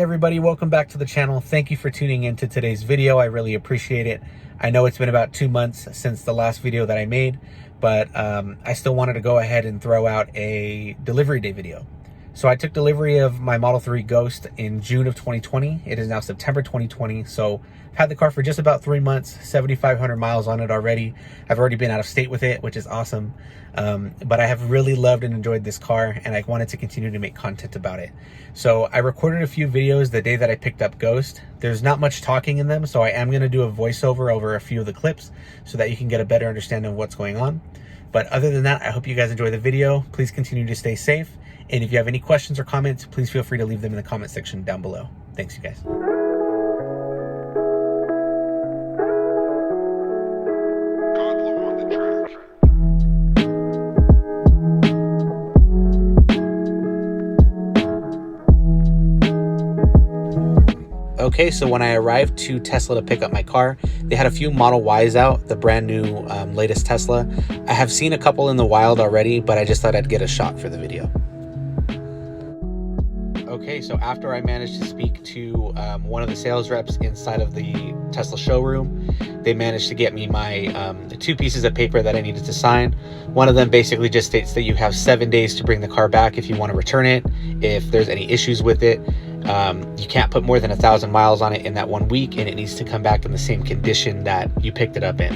Everybody, welcome back to the channel. Thank you for tuning into today's video. I really appreciate it. I know it's been about 2 months since the last video that I made, but I still wanted to go ahead and throw out a delivery day video. So I took delivery of my Model 3 Ghost in June of 2020. It is now September 2020. So I've had the car for just about 3 months, 7,500 miles on it already. I've already been out of state with it, which is awesome. But I have really loved and enjoyed this car, and I wanted to continue to make content about it. So I recorded a few videos the day that I picked up Ghost. There's not much talking in them, so I am going to do a voiceover over a few of the clips so that you can get a better understanding of what's going on. But other than that, I hope you guys enjoy the video. Please continue to stay safe. And if you have any questions or comments, please feel free to leave them in the comment section down below. Thanks, you guys. Okay, so when I arrived to Tesla to pick up my car, they had a few Model Ys out, the brand new latest Tesla. I have seen a couple in the wild already, but I just thought I'd get a shot for the video. Okay, so after I managed to speak to one of the sales reps inside of the Tesla showroom, they managed to get me my the 2 pieces of paper that I needed to sign. One of them basically just states that you have 7 days to bring the car back if you want to return it, if there's any issues with it. You can't put more than 1,000 miles on it in that 1 week, and it needs to come back in the same condition that you picked it up in.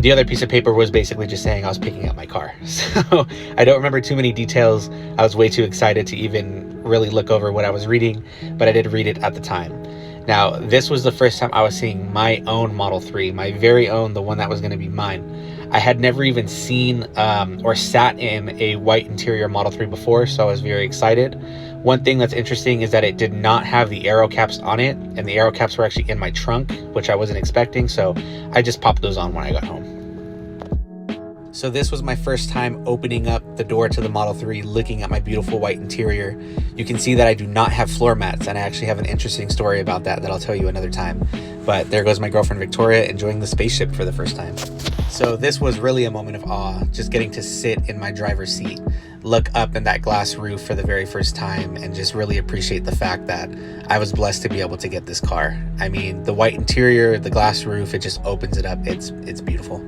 The other piece of paper was basically just saying I was picking up my car. So I don't remember too many details. I was way too excited to even really look over what I was reading, but I did read it at the time. Now, this was the first time I was seeing my own Model 3, my very own, the one that was going to be mine. I had never even seen or sat in a white interior Model 3 before, so I was very excited. One thing that's interesting is that it did not have the aero caps on it, and the aero caps were actually in my trunk, which I wasn't expecting, so I just popped those on when I got home. So this was my first time opening up the door to the Model 3, looking at my beautiful white interior. You can see that I do not have floor mats, and I actually have an interesting story about that I'll tell you another time. But there goes my girlfriend Victoria enjoying the spaceship for the first time. So this was really a moment of awe, just getting to sit in my driver's seat, look up in that glass roof for the very first time, and just really appreciate the fact that I was blessed to be able to get this car. I mean, the white interior, the glass roof, it just opens it up. It's beautiful.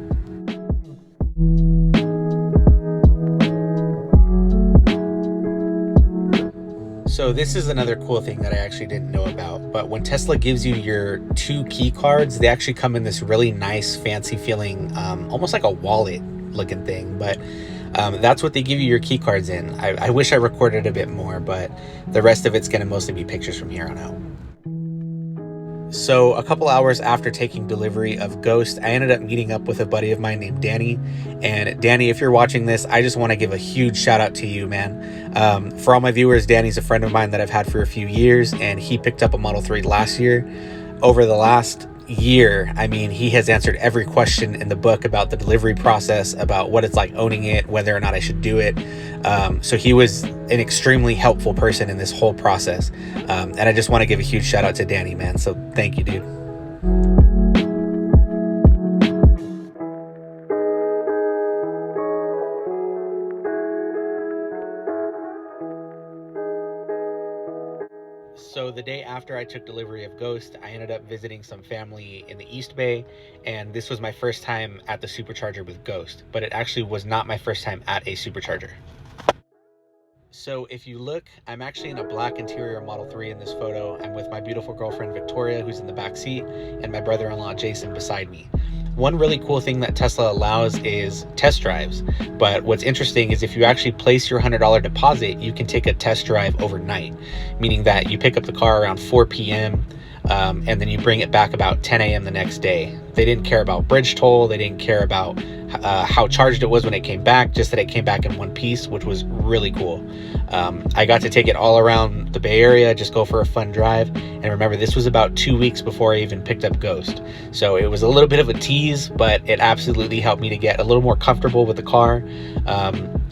So this is another cool thing that I actually didn't know about, but when Tesla gives you your 2 key cards, they actually come in this really nice, fancy feeling, almost like a wallet looking thing, but that's what they give you your key cards in. I wish I recorded a bit more, but the rest of it's going to mostly be pictures from here on out. So a couple hours after taking delivery of Ghost, I ended up meeting up with a buddy of mine named Danny. And Danny, if you're watching this, I just want to give a huge shout out to you, man. For all my viewers, Danny's a friend of mine that I've had for a few years, and he picked up a Model 3 last year. Over the last year, I mean, he has answered every question in the book about the delivery process, about what it's like owning it, whether or not I should do it. So he was an extremely helpful person in this whole process. And I just want to give a huge shout out to Danny, man. So thank you, dude. So the day after I took delivery of Ghost, I ended up visiting some family in the East Bay, and this was my first time at the supercharger with Ghost, but it actually was not my first time at a supercharger. So if you look, I'm actually in a black interior Model 3 in this photo. I'm with my beautiful girlfriend Victoria, who's in the back seat, and my brother-in-law Jason beside me. One really cool thing that Tesla allows is test drives, but what's interesting is if you actually place your $100 deposit, you can take a test drive overnight, meaning that you pick up the car around 4 p.m. And then you bring it back about 10 a.m. the next day. They didn't care about bridge toll, they didn't care about how charged it was when it came back, just that it came back in one piece, which was really cool. I got to take it all around the Bay Area, just go for a fun drive. And remember, this was about 2 weeks before I even picked up Ghost. So it was a little bit of a tease, but it absolutely helped me to get a little more comfortable with the car.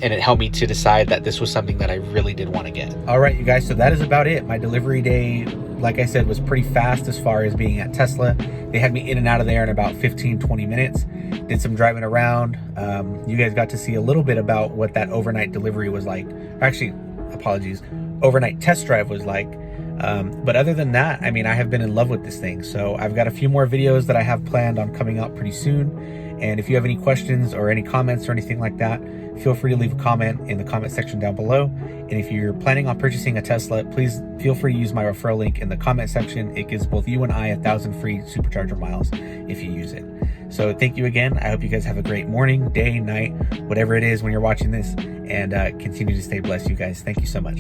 And it helped me to decide that this was something that I really did want to get. All right, you guys, so that is about it. My delivery day, like I said, was pretty fast as far as being at Tesla. They had me in and out of there in about 15-20 minutes. Did some driving around. You guys got to see a little bit about what that overnight delivery was like. Actually, apologies, overnight test drive was like. But other than that, I mean, I have been in love with this thing. So I've got a few more videos that I have planned on coming out pretty soon. And if you have any questions or any comments or anything like that, feel free to leave a comment in the comment section down below. And if you're planning on purchasing a Tesla, please feel free to use my referral link in the comment section. It gives both you and I 1,000 free supercharger miles if you use it. So thank you again. I hope you guys have a great morning, day, night, whatever it is when you're watching this, and continue to stay blessed, you guys. Thank you so much.